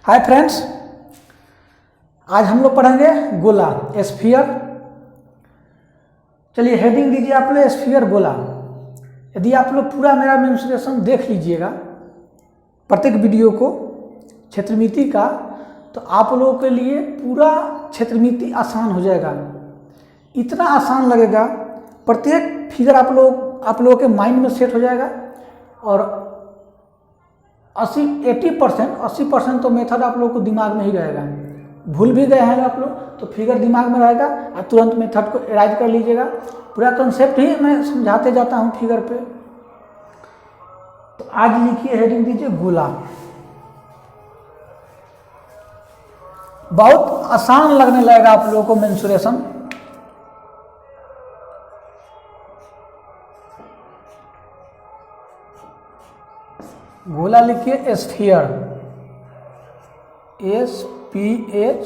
Hi friends, आज हम लोग पढ़ेंगे गोला स्फीयर। चलिए हेडिंग दीजिए आप लोग स्फीयर गोला। यदि आप लोग पूरा मेरा मेंसुरेशन देख लीजिएगा प्रत्येक वीडियो को क्षेत्रमिति का, तो आप लोगों के लिए पूरा क्षेत्रमिति आसान हो जाएगा। इतना आसान लगेगा, प्रत्येक फिगर आप लोगों के माइंड में सेट हो जाएगा और 80% तो मेथड आप लोगों को दिमाग में ही रहेगा। भूल भी गए हैं आप लोग तो फिगर दिमाग में रहेगा और तुरंत मेथड को एराइज कर लीजिएगा। पूरा कंसेप्ट ही मैं समझाते जाता हूं फिगर पे। तो आज लिखिए, हेडिंग दीजिए गोला। बहुत आसान लगने लगेगा आप लोगों को मेंसुरेशन। गोला लिखिए स्फीयर, SPHERE।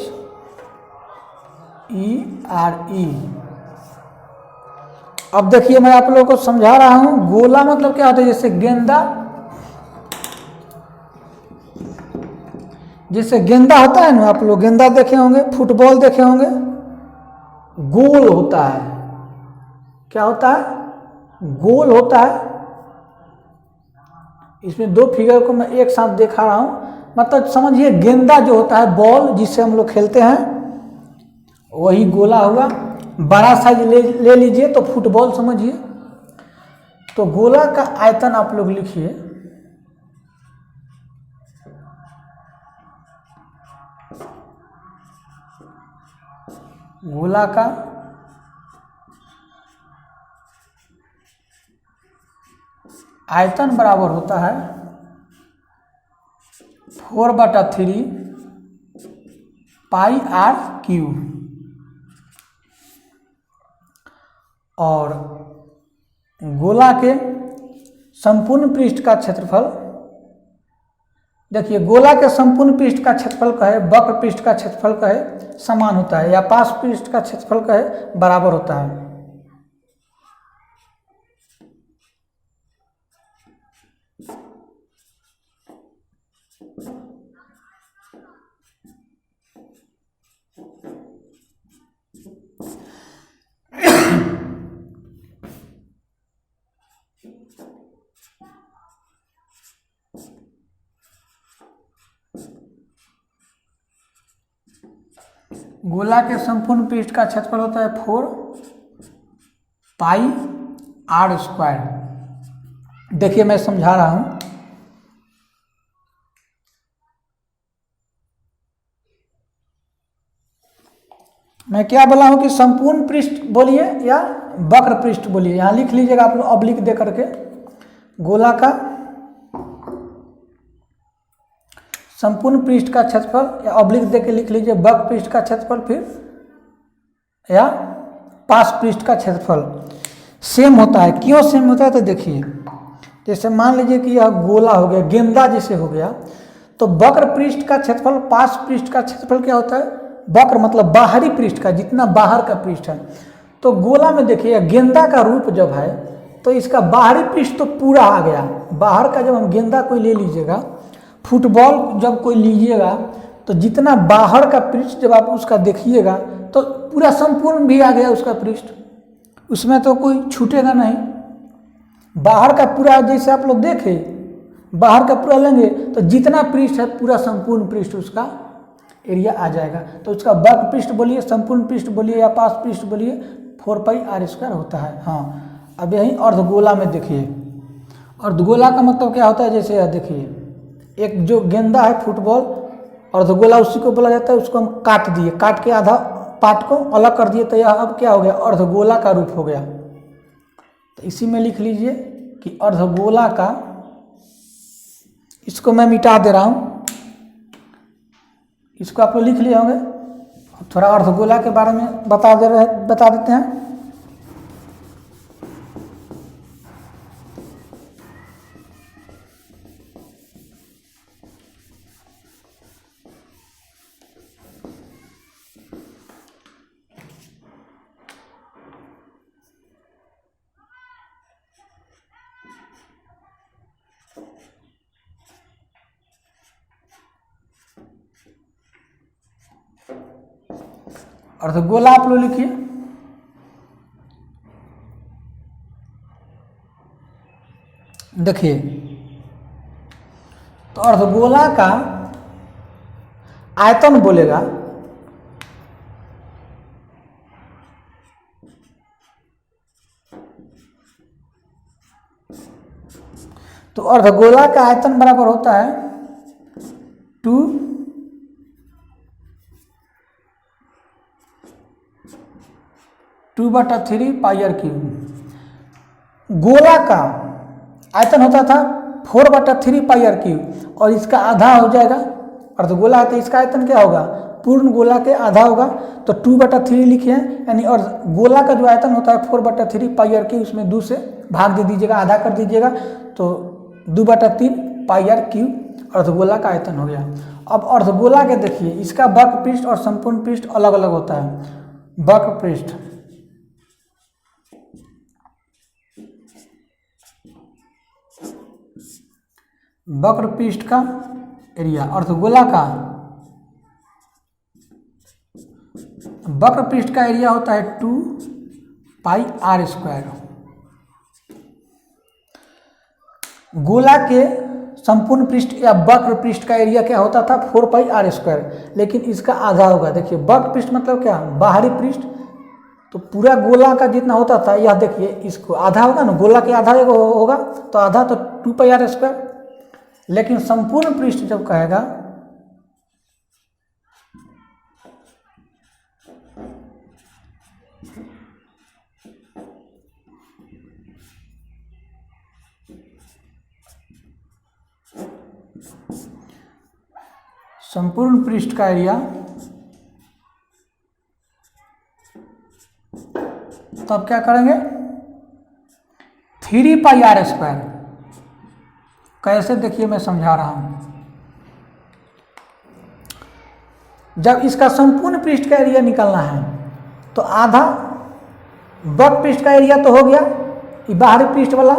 अब देखिए मैं आप लोगों को समझा रहा हूं गोला मतलब क्या होता है। जैसे गेंदा होता है ना, आप लोग गेंदा देखे होंगे, फुटबॉल देखे होंगे, गोल होता है। क्या होता है? गोल होता है। इसमें दो फिगर को मैं एक साथ दिखा रहा हूं, मतलब समझिए गेंदा जो होता है, बॉल जिससे हम लोग खेलते हैं, वही गोला होगा। बड़ा साइज ले लीजिए तो फुटबॉल समझिए। तो गोला का आयतन आप लोग लिखिए, गोला का आयतन बराबर होता है 4/3 πr³ और गोला के संपूर्ण पृष्ठ का क्षेत्रफल, देखिए गोला के संपूर्ण पृष्ठ का क्षेत्रफल कहे, वक्र पृष्ठ का क्षेत्रफल कहे समान होता है, या पास पृष्ठ का क्षेत्रफल कहे बराबर होता है। गोला के संपूर्ण पृष्ठ का क्षेत्रफल होता है 4πr²। देखिए मैं समझा रहा हूं। मैं क्या बोला हूं कि संपूर्ण पृष्ठ बोलिए या वक्र पृष्ठ बोलिए। यहां लिख लीजिएगा आप लोग ऑब्लिक दे करके, गोला का संपूर्ण पृष्ठ का क्षेत्रफल, या ऑब्लिक दे के लिख लीजिए वक्र पृष्ठ का क्षेत्रफल, फिर या पास पृष्ठ का क्षेत्रफल सेम होता है। क्यों सेम होता है? तो देखिए, जैसे मान लीजिए कि यह गोला हो गया, गेंदा जैसे हो गया, तो वक्र पृष्ठ का क्षेत्रफल पास पृष्ठ का क्षेत्रफल क्या होता है? वक्र मतलब बाहरी पृष्ठ का, जितना बाहर का पृष्ठ है। तो गोला में देखिए गेंदा का रूप जब है तो इसका बाहरी पृष्ठ तो पूरा आ गया। बाहर का जब हम गेंदा कोई ले लीजिएगा, फुटबॉल जब कोई लीजिएगा, तो जितना बाहर का पृष्ठ जब आप उसका देखिएगा तो पूरा संपूर्ण भी आ गया उसका पृष्ठ, उसमें तो कोई छूटेगा नहीं। बाहर का पूरा जैसे आप लोग देखे, बाहर का पूरा लेंगे तो जितना पृष्ठ है पूरा संपूर्ण पृष्ठ उसका एरिया आ जाएगा। तो उसका वक्र पृष्ठ बोलिए, संपूर्ण पृष्ठ बोलिए या पास पृष्ठ बोलिए, 4πr² होता है। हाँ, अब यही अर्धगोला में देखिए, अर्धगोला का मतलब क्या होता है? जैसे यह देखिए, एक जो गेंदा है फुटबॉल, अर्धगोला उसी को बोला जाता है। उसको हम काट दिए, काट के आधा पार्ट को अलग कर दिए, तो यह अब क्या हो गया? अर्धगोला का रूप हो गया। तो इसी में लिख लीजिए कि अर्धगोला का, इसको मैं मिटा दे रहा हूं, इसको आप लोग लिख लिए होंगे। थोड़ा अर्धगोला के बारे में बता देते हैं। अर्धगोला आप लोग लिखिए। देखिए, तो अर्धगोला का आयतन बोलेगा तो अर्धगोला का आयतन बराबर होता है 2/3 पाई आर क्यूब। गोला का आयतन होता था 4/3 पाई आर क्यूब और इसका आधा हो जाएगा। अर्धगोला है तो इसका आयतन क्या होगा, पूर्ण गोला के आधा होगा, तो 2/3 लिखे हैं, यानी और गोला का जो आयतन होता है 4/3 पाई आर क्यूब, उसमें 2 से भाग दे दीजिएगा, आधा कर दीजिएगा, तो 2/3 पाई आर क्यूब अर्धगोला का आयतन हो गया। अब अर्धगोला के देखिए, इसका वक्र पृष्ठ और संपूर्ण पृष्ठ अलग अलग होता है। वक्र पृष्ठ वक्र पृष्ठ का एरिया, अर्धगोला का वक्र पृष्ठ का एरिया होता है 2πr²। गोला के संपूर्ण पृष्ठ या वक्र पृष्ठ का एरिया क्या होता था 4πr², लेकिन इसका आधा होगा। देखिए, वक्र पृष्ठ मतलब क्या, बाहरी पृष्ठ, तो पूरा गोला का जितना होता था, यह देखिए इसको आधा होगा ना, गोला के आधा होगा, तो आधा तो 2πr²। लेकिन संपूर्ण पृष्ठ जब कहेगा संपूर्ण पृष्ठ का एरिया, तब क्या करेंगे 3πr²। कैसे, देखिए मैं समझा रहा हूं। जब इसका संपूर्ण पृष्ठ का एरिया निकालना है तो आधा वक्र पृष्ठ का एरिया तो हो गया, ये बाहरी पृष्ठ वाला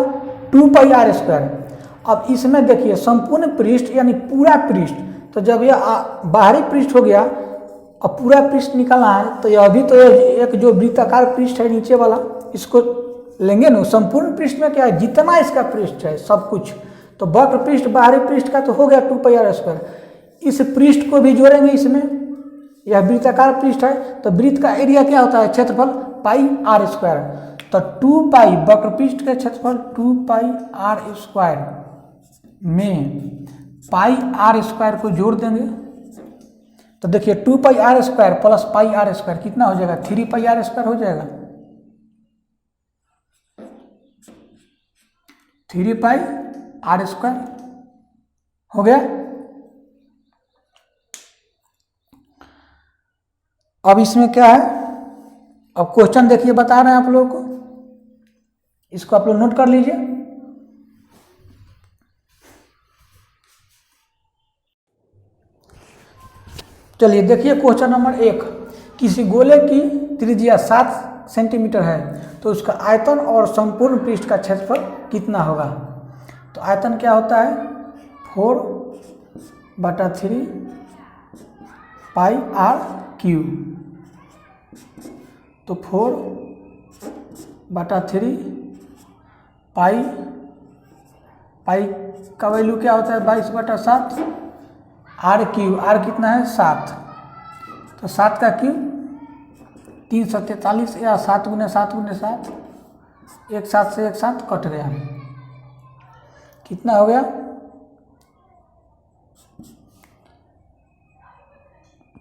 2πr²। अब इसमें देखिए संपूर्ण पृष्ठ यानी पूरा पृष्ठ, तो जब यह बाहरी पृष्ठ हो गया और पूरा पृष्ठ निकालना है, तो यह भी तो एक जो वृत्ताकार पृष्ठ है नीचे वाला, इसको लेंगे ना। संपूर्ण पृष्ठ में क्या है, जितना इसका पृष्ठ है सब कुछ, तो वक्र पृष्ठ बाहरी पृष्ठ का तो हो गया 2πr²। इस पृष्ठ को भी जोड़ेंगे इसमें, यह वृत्ताकार पृष्ठ है, तो वृत्त का एरिया क्या होता है, क्षेत्रफल πr²। तो 2π वक्र पृष्ठ का क्षेत्रफल 2πr² में πr² को जोड़ देंगे, तो देखिए 2πr² प्लस πr² कितना हो जाएगा, 3πr² हो जाएगा। 3πr² हो गया। अब इसमें क्या है, अब क्वेश्चन देखिए बता रहे हैं आप लोगों को, इसको आप लोग नोट कर लीजिए। चलिए देखिए क्वेश्चन नंबर 1, किसी गोले की त्रिज्या 7 सेंटीमीटर है तो उसका आयतन और संपूर्ण पृष्ठ का क्षेत्रफल कितना होगा। तो आयतन क्या होता है 4/3 पाई आर क्यूब, तो 4/3 पाई का वैल्यू क्या होता है 22/7 आर क्यूब, आर कितना है 7, तो 7 का क्यूब 343 या 7 × 7 × 7, एक 7 से एक 7 कट गया, कितना हो गया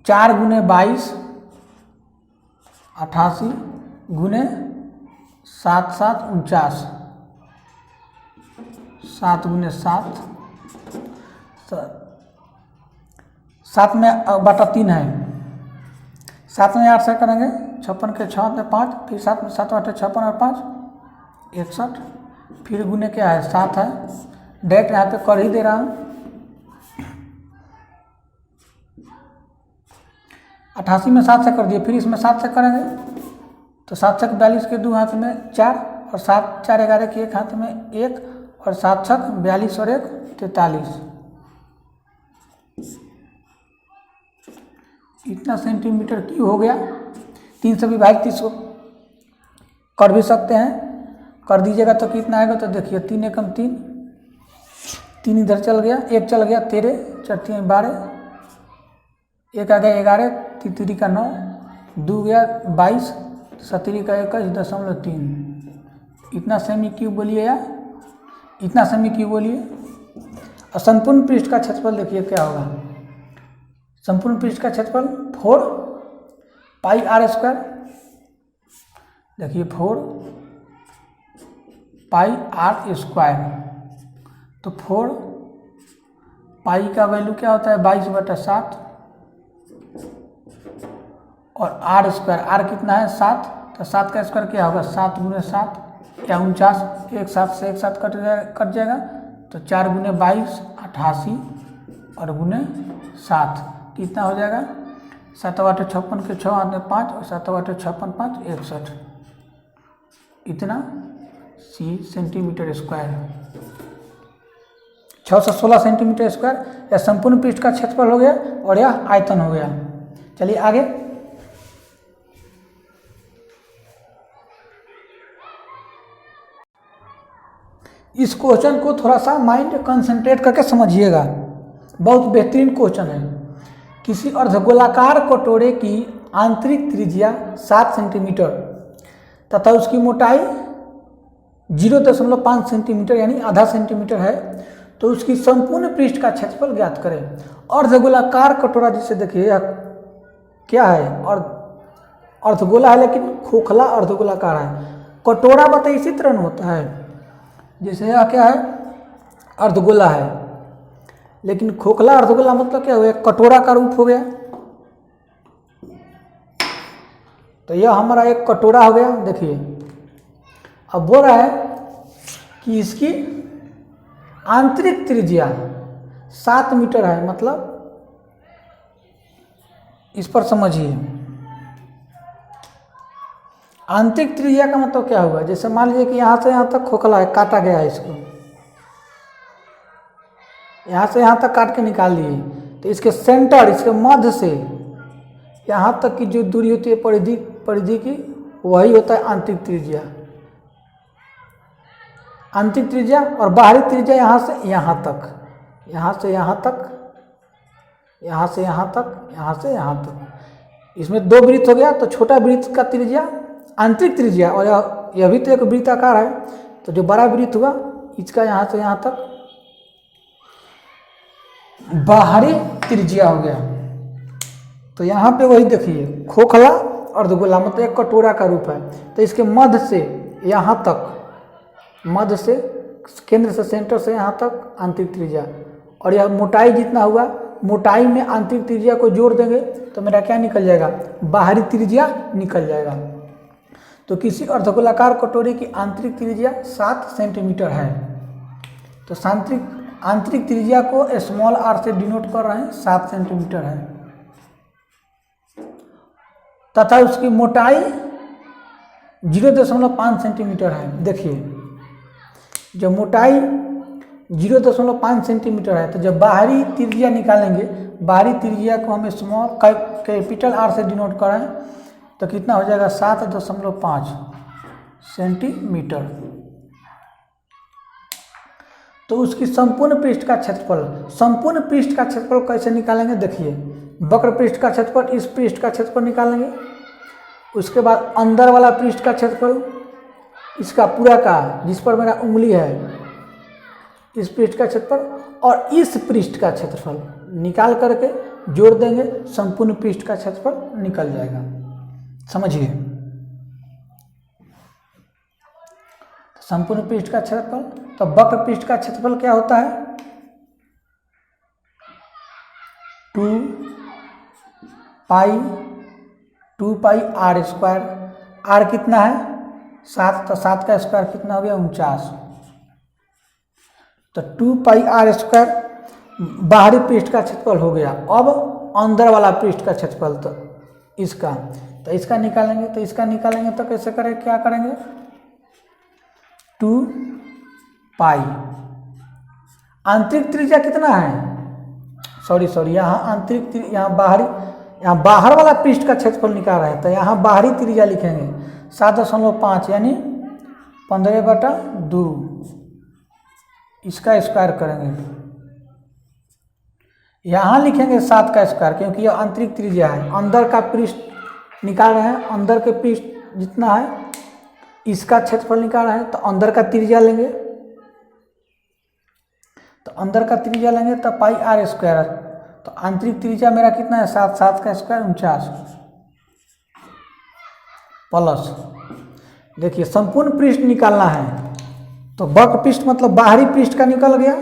4 × 22 88 × 7 7 49, 7 × 7 7 में बटा 3 है, 7 में 8 से करेंगे, 56 के 6 में 5, फिर 7 में 7 8 56 और 5 61, फिर गुने क्या है 7 है, डायरेक्ट यहाँ पे कर ही दे रहा हूँ। 88 में 7 से कर दिए, फिर इसमें 7 से करेंगे तो 7 छक 42 के 2 हाथ में 4 और 7 4 11 के 1 हाथ में 1 और 7 छक 42 और 1 43, इतना सेंटीमीटर क्यूब हो गया। 3 से विभाजित इसको कर भी सकते हैं, कर दीजिएगा तो कितना आएगा, तो देखिए 3 एकम 3, 3 इधर चल गया, 1 चल गया 13, 4 12, 1 आ गया 11, 3 का 9, 2 गया 22, 7 का 21.3। इतना सेमी क्यूब बोलिए या इतना सेमी क्यूब बोलिए। और संपूर्ण पृष्ठ का क्षेत्रफल देखिए क्या होगा। संपूर्ण पृष्ठ का क्षेत्रफल 4 पाई आर स्क्वायर, देखिए 4 पाई आर स्क्वायर, तो 4 पाई का वैल्यू क्या होता है 22/7, और आर स्क्वायर, आर कितना है 7, तो 7 का स्क्वायर क्या होगा 7 × 7 या 49, एक 7 से एक 7 कट जाएगा, तो 4 × 22 88 और गुने 7 कितना हो जाएगा 7 × 8 = 56 के 6 हाथ में 5 और 7 × 8 = 56 5 61, इतना सेंटीमीटर स्क्वायर, 6 से 16 सेंटीमीटर स्क्वायर। यह संपूर्ण पृष्ठ का क्षेत्रफल हो गया और यह आयतन हो गया। चलिए आगे, इस क्वेश्चन को थोड़ा सा माइंड कंसंट्रेट करके समझिएगा, बहुत बेहतरीन क्वेश्चन है। किसी अर्धगोलाकार कटोरे की आंतरिक त्रिज्या 7 सेंटीमीटर तथा उसकी मोटाई 0.5 सेंटीमीटर यानी आधा सेंटीमीटर है, तो उसकी संपूर्ण पृष्ठ का क्षेत्रफल ज्ञात करें। अर्धगोलाकार कटोरा जिसे देखिए यह क्या है, और अर्धगोला है लेकिन खोखला अर्धगोलाकार है। कटोरा बताइए इसी तरह होता है, जैसे यह क्या है अर्धगोला है, लेकिन खोखला अर्धगोला मतलब क्या हुआ कटोरा का रूप हो गया। तो यह हमारा एक कटोरा हो गया। देखिए अब बोल रहा है कि इसकी आंतरिक त्रिज्या 7 मीटर है, मतलब इस पर समझिए आंतरिक त्रिज्या का मतलब क्या हुआ। जैसे मान लीजिए कि यहाँ से यहाँ तक खोखला है, काटा गया है, इसको यहाँ से यहाँ तक काट के निकाल लिए, तो इसके सेंटर, इसके मध्य से यहाँ तक की जो दूरी होती है परिधि की, वही होता है आंतरिक त्रिज्या। आंतरिक त्रिज्या और बाहरी त्रिज्या यहाँ से यहाँ तक, यहाँ से यहाँ तक, यहाँ से यहाँ तक, यहाँ से यहाँ तक। इसमें 2 वृत्त हो गया, तो छोटा वृत्त का त्रिज्या आंतरिक त्रिज्या, और यह भी तो एक वृत्ताकार है, तो जो बड़ा वृत्त हुआ इसका यहाँ से यहाँ तक बाहरी त्रिज्या हो गया। तो यहाँ पे वही देखिए खोखला अर्धगोला मतलब एक कटोरा का रूप है, तो इसके मध्य से यहाँ तक, मध्य से केंद्र से सेंटर से यहाँ तक आंतरिक त्रिज्या, और यह मोटाई जितना हुआ, मोटाई में आंतरिक त्रिज्या को जोड़ देंगे तो मेरा क्या निकल जाएगा बाहरी त्रिज्या निकल जाएगा। तो किसी अर्धगोलाकार कटोरे की आंतरिक त्रिज्या 7 सेंटीमीटर है, तो आंतरिक त्रिज्या को स्मॉल आर से डिनोट कर रहे हैं, 7 सेंटीमीटर है, तथा उसकी मोटाई 0.5 सेंटीमीटर है। देखिए जब मोटाई 0.5 सेंटीमीटर है, तो जब बाहरी त्रिज्या निकालेंगे, बाहरी त्रिज्या को हम स्मॉल कैपिटल आर से डिनोट करें तो कितना हो जाएगा 7.5 सेंटीमीटर। तो उसकी संपूर्ण पृष्ठ का क्षेत्रफल, संपूर्ण पृष्ठ का क्षेत्रफल कैसे निकालेंगे, देखिए वक्र पृष्ठ का क्षेत्रफल इस पृष्ठ का क्षेत्रफल निकालेंगे, उसके बाद अंदर वाला पृष्ठ का क्षेत्रफल इसका पूरा का, जिस पर मेरा उंगली है, इस पृष्ठ का क्षेत्रफल और इस पृष्ठ का क्षेत्रफल निकाल करके जोड़ देंगे, संपूर्ण पृष्ठ का क्षेत्रफल निकल जाएगा। समझिए संपूर्ण पृष्ठ का क्षेत्रफल, तो वक्र पृष्ठ का क्षेत्रफल क्या होता है 2 पाई आर स्क्वायर। आर कितना है 7, तो 7 का स्क्वायर कितना हो गया 49, तो 2 पाई आर स्क्वायर बाहरी पृष्ठ का क्षेत्रफल हो गया। अब अंदर वाला पृष्ठ का क्षेत्रफल, तो इसका निकालेंगे, तो इसका निकालेंगे तो कैसे करें, क्या करेंगे 2 पाई, आंतरिक त्रिज्या कितना है, सॉरी यहाँ आंतरिक, यहाँ बाहरी, यहाँ बाहर वाला पृष्ठ का क्षेत्रफल निकाल रहे हैं तो यहाँ बाहरी त्रिज्या लिखेंगे 7.5 यानी 15/2, इसका स्क्वायर करेंगे। यहाँ लिखेंगे 7 का स्क्वायर क्योंकि यह आंतरिक त्रिज्या है, अंदर का पृष्ठ निकाल रहे हैं, अंदर के पृष्ठ जितना है इसका क्षेत्रफल निकाल रहे हैं तो अंदर का त्रिज्या लेंगे, तो अंदर का त्रिज्या लेंगे तो पाई आर स्क्वायर, तो आंतरिक त्रिज्या मेरा कितना है 7, 7 का स्क्वायर 49 प्लस, देखिए संपूर्ण पृष्ठ निकालना है तो वक्र पृष्ठ मतलब बाहरी पृष्ठ का निकल गया,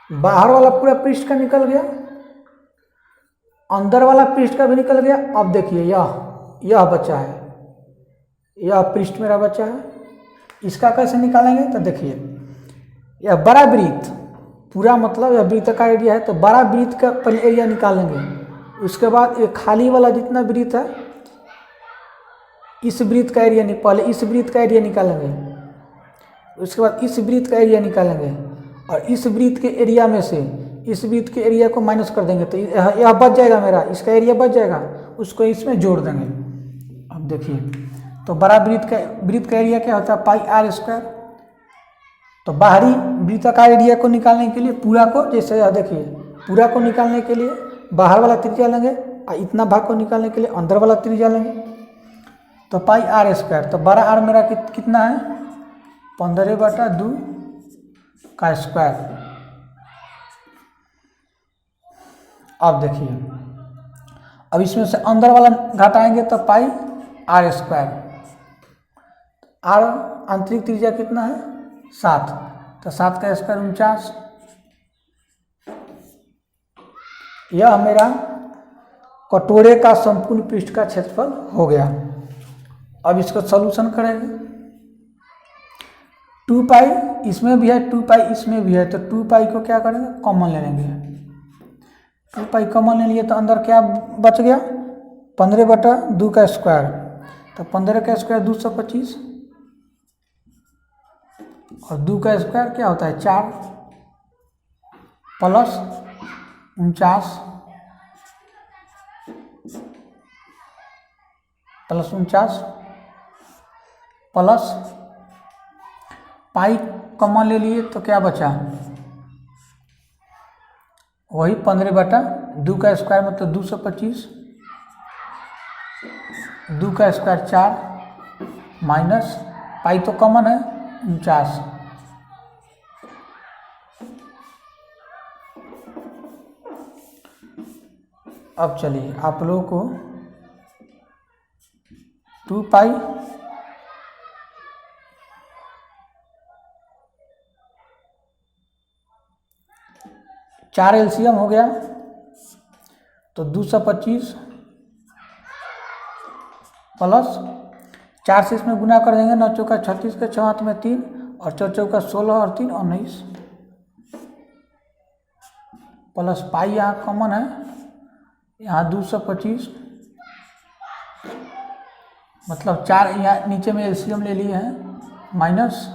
बाहर वाला पूरा पृष्ठ का निकल गया, अंदर वाला पृष्ठ का भी निकल गया। अब देखिए यह बचा है, यह पृष्ठ मेरा बचा है, इसका कैसे निकालेंगे तो देखिए यह बड़ा वृत्त पूरा मतलब यह वृत्त का एरिया है तो बड़ा वृत्त का पहले एरिया निकालेंगे, उसके बाद ये खाली वाला जितना वृत्त है इस वृत्त का एरिया पहले इस वृत्त का एरिया निकालेंगे, उसके बाद इस वृत्त का एरिया निकालेंगे और इस वृत्त के एरिया में से इस वृत्त के एरिया को माइनस कर देंगे तो यह बच जाएगा मेरा, इसका एरिया बच जाएगा, उसको इसमें जोड़ देंगे। अब देखिए तो बड़ा वृत्त का एरिया क्या होता है पाई आर स्क्वायर, तो बाहरी वृत्त का एरिया को निकालने के लिए पूरा को जैसे यह देखिए पूरा को निकालने के लिए बाहर वाला त्रिज्या लेंगे और इतना भाग को निकालने के लिए अंदर वाला त्रिज्या लेंगे, तो पाई आर स्क्वायर, तो बड़ा आर मेरा कितना है 15/2 का स्क्वायर। अब देखिए अब इसमें से अंदर वाला घटाएंगे तो पाई आर स्क्वायर, आर आंतरिक त्रिज्या कितना है 7, तो 7 का स्क्वायर 49, यह मेरा कटोरे का संपूर्ण पृष्ठ का क्षेत्रफल हो गया। अब इसको सॉल्यूशन करेंगे, 2 पाई इसमें भी है 2 पाई इसमें भी है, तो 2 पाई को क्या करेंगे कॉमन ले लेंगे, 2 पाई कॉमन ले लिए तो अंदर क्या बच गया 15/2 का स्क्वायर, तो 15 का स्क्वायर 225 और 2 का स्क्वायर क्या होता है 4 प्लस 49 प्लस पाई कॉमन ले लिए तो क्या बचा वही 15/2 का स्क्वायर मतलब 225, 2 का स्क्वायर 4 माइनस पाई तो कॉमन है 49। अब चलिए आप लोगों को 2 पाई चार एलसीएम हो गया तो 225 प्लस 4 से इसमें गुना कर देंगे, 9 चौका 36 के 6 हाथ में 3 और 4 चौका 16 और 3 19 प्लस पाई यहाँ कॉमन है, यहाँ 225 मतलब 4 यहाँ नीचे में एलसीएम ले लिए हैं माइनस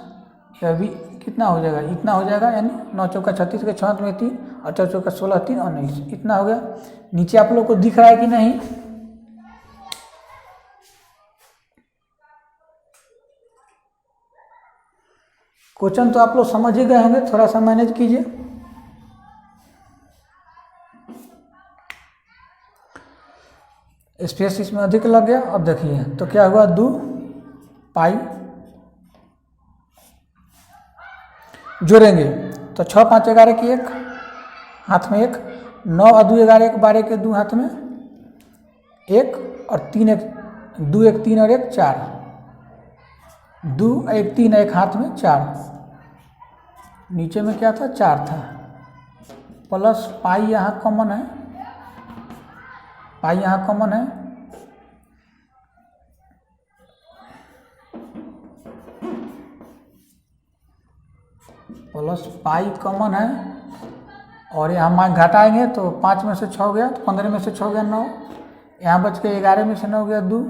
यह भी कितना हो जाएगा इतना हो जाएगा, यानी 9 चौका 36 के 6 हाथ में 3 और 4 चौका 16 3 और 19 इतना हो गया। नीचे आप लोग को दिख रहा है कि नहीं, क्वेश्चन तो आप लोग समझ ही गए होंगे, थोड़ा सा मैनेज कीजिए। स्पेस इसमें अधिक लग गया। अब देखिए तो क्या हुआ 2 पाई जोड़ेंगे तो 6 5 11 की 1 हाथ में 1, 9 और 2 11 1 12 के 2 हाथ में 1 और 3 1 2 1 3 और 1 4, 2 1 3 1 हाथ में 4, नीचे में क्या था 4 था प्लस पाई यहाँ कॉमन है, पाई यहाँ कॉमन है प्लस पाई कॉमन है और यहाँ मान घटाएंगे तो 5 में से 6 गया तो 15 में से 6 गया 9, यहाँ बच के 11 में से 9 गया 2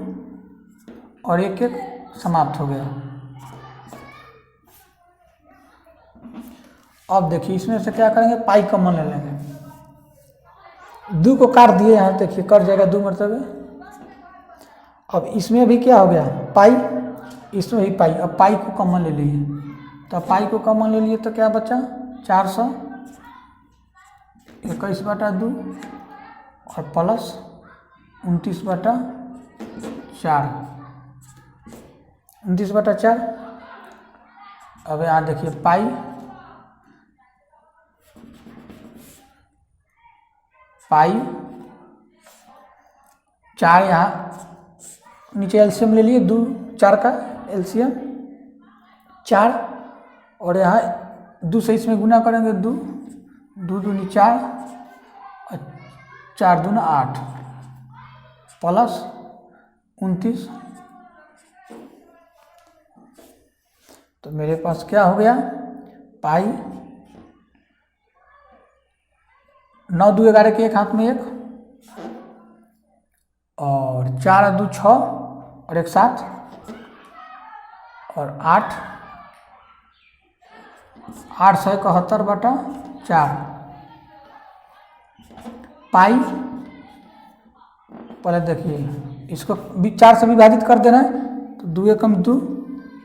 और 1 1 समाप्त हो गया। अब देखिए इसमें से क्या करेंगे पाई कॉमन ले लेंगे 2 को काट दिए, यहाँ देखिए कट जाएगा 2 मरतबे। अब इसमें भी क्या हो गया पाई, इसमें भी पाई। अब पाई को कॉमन ले लिए, तो पाई को कॉमन ले लिए तो क्या बचा 421/2 और प्लस 29/4, 29/4। अब यहाँ देखिए पाई पाई 4, यहाँ नीचे एलसीएम ले लिए 2 4 का एलसीएम 4, और यहाँ 2 से इसमें गुना करेंगे 2 2 दूनी 4 और 4 दूना 8 प्लस 29। तो मेरे पास क्या हो गया पाई 9 2 11 के एक हाथ में 1 और 4 2 6 और 1 7 और 8 871/4 पाई। पहले देखिए इसको 4 से विभाजित कर देना है, तो 2 एकम 2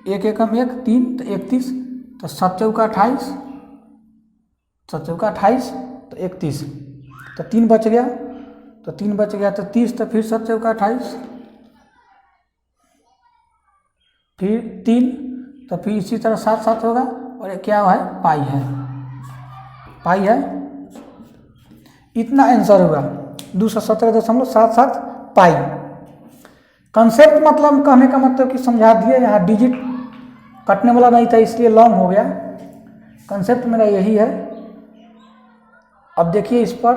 1 एकम 1 3 तो 31, तो 7 चौका 28, 7 चौका 28 तो 31, तो 3 बच गया, तो 3 बच गया तो 30, तो फिर 7 चौका 28 फिर 3, तो फिर इसी तरह 7 7 होगा, और क्या है पाई है, पाई है। इतना आंसर होगा 217.77 पाई। कंसेप्ट मतलब कहने का मतलब कि समझा दिए, यहाँ डिजिट कटने वाला नहीं था इसलिए लॉन्ग हो गया। कंसेप्ट मेरा यही है। अब देखिए इस पर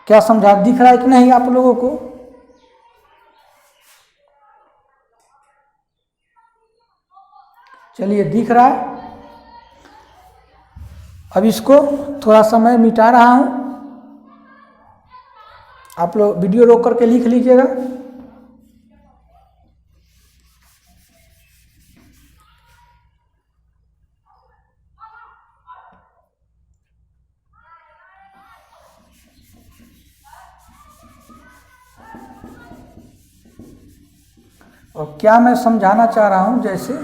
क्या समझा, दिख रहा है कि नहीं आप लोगों को? चलिए दिख रहा है। अब इसको थोड़ा समय मिटा रहा हूं, आप लोग वीडियो रोक करके लिख लीजिएगा। और क्या मैं समझाना चाह रहा हूं, जैसे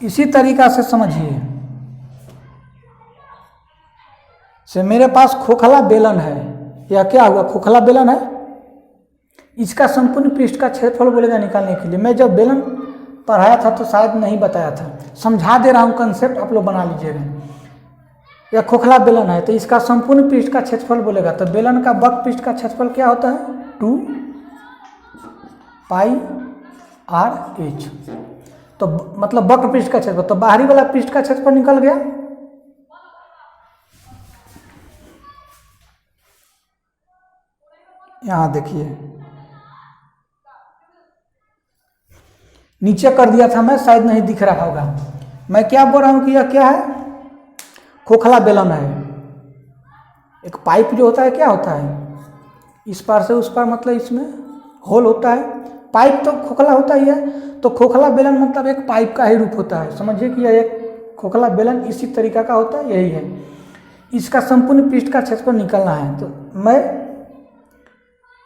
इसी तरीका से समझिए। से मेरे पास खोखला बेलन है, या क्या हुआ खोखला बेलन है, इसका संपूर्ण पृष्ठ का क्षेत्रफल बोलेगा निकालने के लिए। मैं जब बेलन पढ़ाया था तो शायद नहीं बताया था, समझा दे रहा हूँ कंसेप्ट, आप लोग बना लीजिएगा। यह खोखला बेलन है तो इसका संपूर्ण पृष्ठ का क्षेत्रफल बोलेगा, तो बेलन का बक पृष्ठ का क्षेत्रफल क्या होता है 2 पाई RH, तो मतलब वक्र पृष्ठ का क्षेत्रफल। तो बाहरी वाला पृष्ठ का क्षेत्रफल निकल गया, यहां देखिए नीचे कर दिया था मैं, शायद नहीं दिख रहा होगा। मैं क्या बोल रहा हूं कि यह क्या है खोखला बेलन है। एक पाइप जो होता है क्या होता है, इस पार से उस पार मतलब इसमें होल होता है, पाइप तो खोखला होता ही है। तो खोखला बेलन मतलब एक पाइप का ही रूप होता है, समझिए कि यह एक खोखला बेलन इसी तरीका का होता है, यही है। इसका संपूर्ण पृष्ठ का क्षेत्रफल निकलना है। तो मैं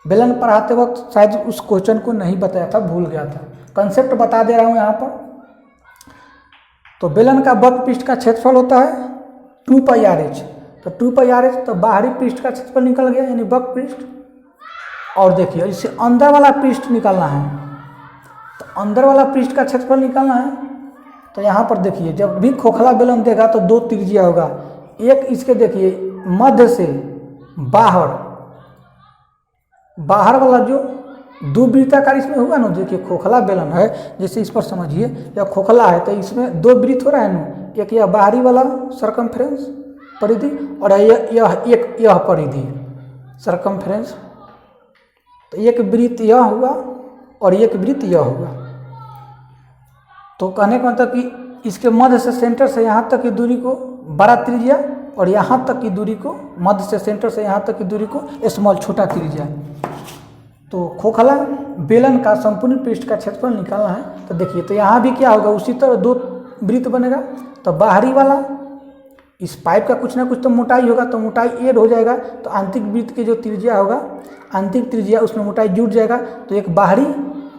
बेलन पढ़ाते वक्त शायद उस क्वेश्चन को नहीं बताया था, भूल गया था, कंसेप्ट बता दे रहा हूं यहाँ पर। तो बेलन का वक्र पृष्ठ का क्षेत्रफल होता है 2 पाई RH, तो 2 पाई RH, तो बाहरी पृष्ठ का क्षेत्रफल निकल गया यानी वक्र पृष्ठ। और देखिए इससे अंदर वाला पृष्ठ निकालना है, तो अंदर वाला पृष्ठ का क्षेत्रफल निकालना है। तो यहाँ पर देखिए जब भी खोखला बेलन देगा तो 2 त्रिज्या होगा, एक इसके देखिए मध्य से बाहर वाला जो 2 वृत्ताकार इसमें हुआ ना, देखिए खोखला बेलन है, जैसे इस पर समझिए यह खोखला है तो इसमें 2 वृत्त हो रहा है ना, एक यह बाहरी वाला सरकमफ्रेंस परिधि और यह परिधि सरकमफ्रेंस। तो एक वृत्त यह हुआ और एक वृत्त यह हुआ। तो कहने का मतलब कि इसके मध्य से सेंटर से यहाँ तक की दूरी को बड़ा त्रिज्या और यहाँ तक की दूरी को, मध्य से सेंटर से यहाँ तक की दूरी को स्मॉल छोटा त्रिज्या। तो खोखला बेलन का संपूर्ण पृष्ठ का क्षेत्रफल निकालना है। तो देखिए, तो यहाँ भी क्या होगा, उसी तरह दो वृत्त बनेगा। तो बाहरी वाला इस पाइप का कुछ ना कुछ तो मोटाई होगा, तो मोटाई ऐड हो जाएगा, तो आंतरिक वृत्त की जो त्रिज्या होगा, आंतरिक त्रिज्या, उसमें मोटाई जुड़ जाएगा। तो एक बाहरी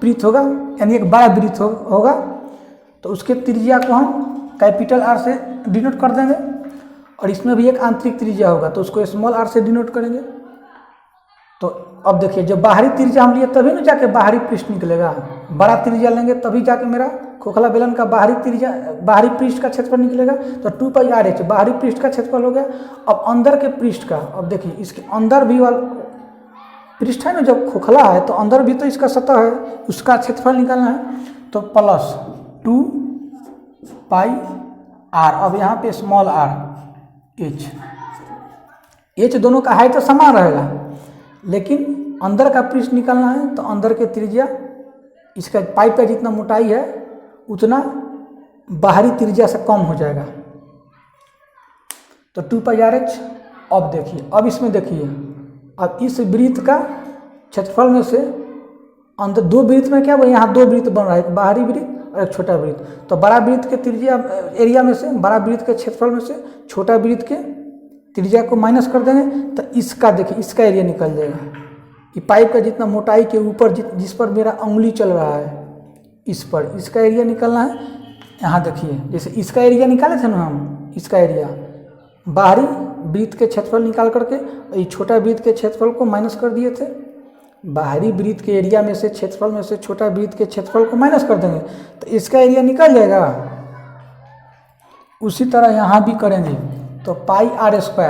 वृत्त होगा, यानी एक बड़ा वृत्त होगा। तो उसके त्रिज्या को हम कैपिटल आर से डिनोट कर देंगे, और इसमें भी एक आंतरिक त्रिज्या होगा, तो उसको स्मॉल आर से डिनोट करेंगे। तो अब देखिए, जब बाहरी त्रिज्या हम लिए तभी ना जाके बाहरी पृष्ठ निकलेगा। बड़ा त्रिज्या लेंगे तभी जाके मेरा खोखला बेलन का बाहरी त्रिज्या, बाहरी पृष्ठ का क्षेत्रफल निकलेगा। तो 2πr/h बाहरी पृष्ठ का क्षेत्रफल हो गया। अब अंदर के पृष्ठ का, अब देखिए इसके अंदर भी वाला पृष्ठ है ना, जब खोखला है तो अंदर भी तो इसका सतह है, उसका क्षेत्रफल निकालना है। तो प्लस 2πr, अब यहाँ पे स्मॉल आर h दोनों का हाइट तो समान रहेगा, लेकिन अंदर का पृष्ठ निकालना है। तो अंदर के त्रिज्या, इसका पाइप का जितना मोटाई है उतना बाहरी त्रिज्या से कम हो जाएगा। तो 2πr/h। अब देखिए, अब इसमें देखिए, अब इस वृत्त का क्षेत्रफल में से अंदर दो वृत्त में क्या, यहाँ दो वृत्त बन रहा है, एक बाहरी वृत्त और एक छोटा वृत्त। तो बड़ा वृत्त के त्रिज्या एरिया में से, बड़ा वृत्त के क्षेत्रफल में से छोटा वृत्त के त्रिज्या को माइनस कर देंगे। तो इसका देखिए, इसका एरिया निकल जाएगा। कि पाइप का जितना मोटाई के ऊपर जिस पर मेरा उंगली चल रहा है, इस पर इसका एरिया निकालना है। यहाँ देखिए, जैसे इसका एरिया निकाले थे ना हम, इसका एरिया बाहरी वृत्त के क्षेत्रफल निकाल करके ये छोटा वृत्त के क्षेत्रफल को माइनस कर दिए थे। बाहरी वृत्त के एरिया में से, क्षेत्रफल में से छोटा वृत्त के क्षेत्रफल को माइनस कर देंगे, तो इसका एरिया निकल जाएगा। उसी तरह यहाँ भी करेंगे। तो πr²,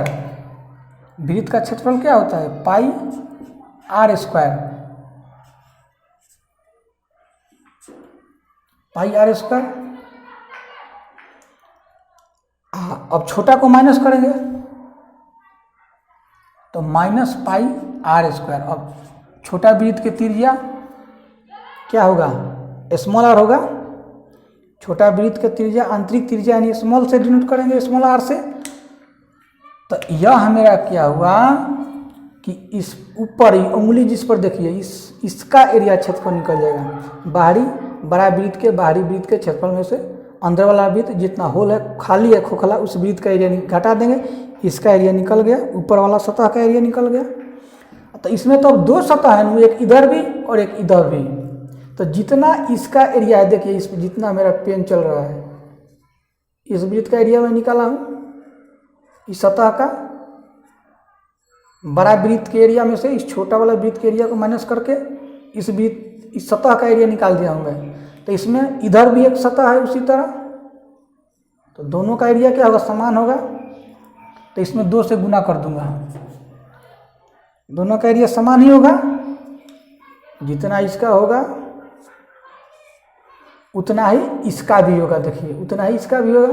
वृत्त का क्षेत्रफल क्या होता है, πr²। πr²। अब छोटा को माइनस करेंगे तो -πr²। अब छोटा वृत्त की त्रिज्या क्या होगा, स्मॉल आर होगा। छोटा वृत्त की त्रिज्या, आंतरिक त्रिज्या यानी स्मॉल से डिनोट करेंगे, स्मॉल आर से। तो यह मेरा क्या हुआ कि इस ऊपर ही उंगली जिस पर देखिए, इसका एरिया क्षेत्रफल निकल जाएगा। बाहरी बड़ा वृत्त के, बाहरी वृत्त के क्षेत्रफल में से अंदर वाला वृत्त जितना होल है, खाली है खोखला, उस वृत्त का एरिया घटा देंगे, इसका एरिया निकल गया, ऊपर वाला सतह का एरिया निकल गया। तो इसमें तो अब दो सतह है, एक इधर भी और एक इधर भी। तो जितना इसका एरिया है, देखिए इसमें जितना मेरा पेन चल रहा है, इस वृत्त का एरिया मैं निकाला हूँ। इस सतह का बड़ा वृत्त के एरिया में से इस छोटा वाला वृत्त के एरिया को माइनस करके इस सतह का एरिया निकाल दिया हूँ मैं। तो इसमें इधर भी एक सतह है उसी तरह, तो दोनों का एरिया क्या होगा, समान होगा। तो इसमें 2 से गुना कर दूंगा, दोनों का एरिया समान ही होगा। जितना इसका होगा उतना ही इसका भी होगा, देखिए उतना ही इसका भी होगा।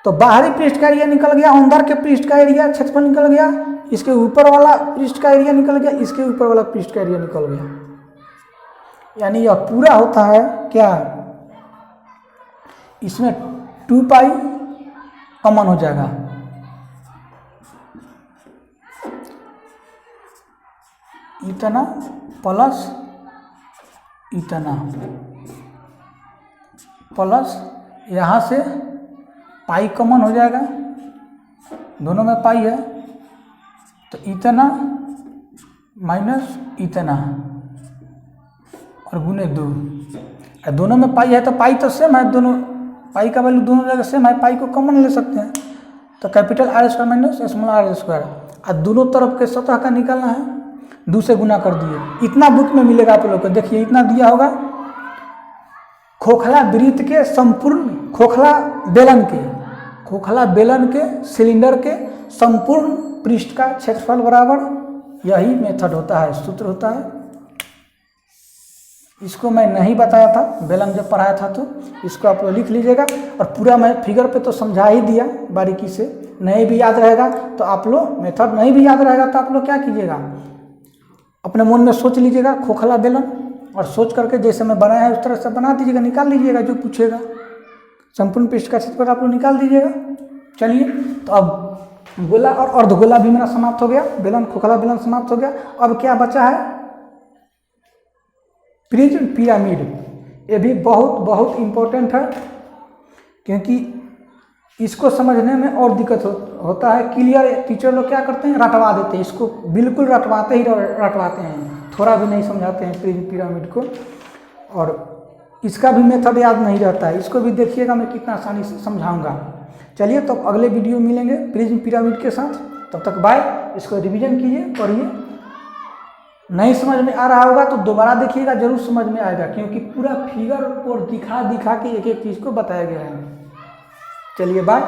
तो बाहरी पृष्ठ का एरिया निकल गया, अंदर के पृष्ठ का एरिया क्षेत्रफल निकल गया, इसके ऊपर वाला पृष्ठ का एरिया निकल गया, इसके ऊपर वाला पृष्ठ का एरिया निकल गया। यानी यह पूरा होता है क्या, इसमें 2π कॉमन हो जाएगा। इतना प्लस इतना प्लस यहाँ से पाई कॉमन हो जाएगा, दोनों में पाई है। तो इतना माइनस इतना और गुने 2, दोनों में पाई है तो पाई तो सेम है, दोनों पाई का वैल्यू दोनों जगह सेम है, पाई को कॉमन ले सकते हैं। तो capital R² minus small r²। और दोनों तरफ के सतह का निकालना है, 2 से गुना कर दिए। इतना बुक में मिलेगा आप लोग को, देखिए इतना दिया होगा। खोखला वृत्त के संपूर्ण, खोखला बेलन के सिलेंडर के संपूर्ण पृष्ठ का क्षेत्रफल बराबर, यही मेथड होता है, सूत्र होता है। इसको मैं नहीं बताया था बेलन जब पढ़ाया था, तो इसको आप लोग लिख लीजिएगा। और पूरा मैं फिगर पे तो समझा ही दिया बारीकी से, नहीं भी याद रहेगा तो आप लोग, मेथड नहीं भी याद रहेगा तो आप लोग क्या कीजिएगा, अपने मन में सोच लीजिएगा खोखला बेलन, और सोच करके जैसे मैं बनाया है उस तरह से बना दीजिएगा, निकाल लीजिएगा जो पूछेगा। संपूर्ण पृष्ठ का क्षेत्रफल आप लोग निकाल दीजिएगा। चलिए, तो अब गोला और अर्धगोला भी मेरा समाप्त हो गया, बेलन खोखला बेलन समाप्त हो गया। अब क्या बचा है, प्रिज्म पिरामिड। ये भी बहुत बहुत इम्पोर्टेंट है, क्योंकि इसको समझने में और दिक्कत होता है। क्लियर टीचर लोग क्या करते हैं, रटवा देते हैं, इसको बिल्कुल रटवाते ही रटवाते हैं, थोड़ा भी नहीं समझाते हैं प्रिज्म पिरामिड को। और इसका भी मेथड याद नहीं रहता है, इसको भी देखिएगा मैं कितना आसानी से समझाऊंगा। चलिए, तो अगले वीडियो मिलेंगे प्रिज्म पिरामिड के साथ, तब तक बाय। इसको रिवीजन कीजिए, पढ़िए। नहीं समझ में आ रहा होगा तो दोबारा देखिएगा, जरूर समझ में आएगा, क्योंकि पूरा फिगर और दिखा के एक एक चीज़ को बताया गया है। चलिए बाय।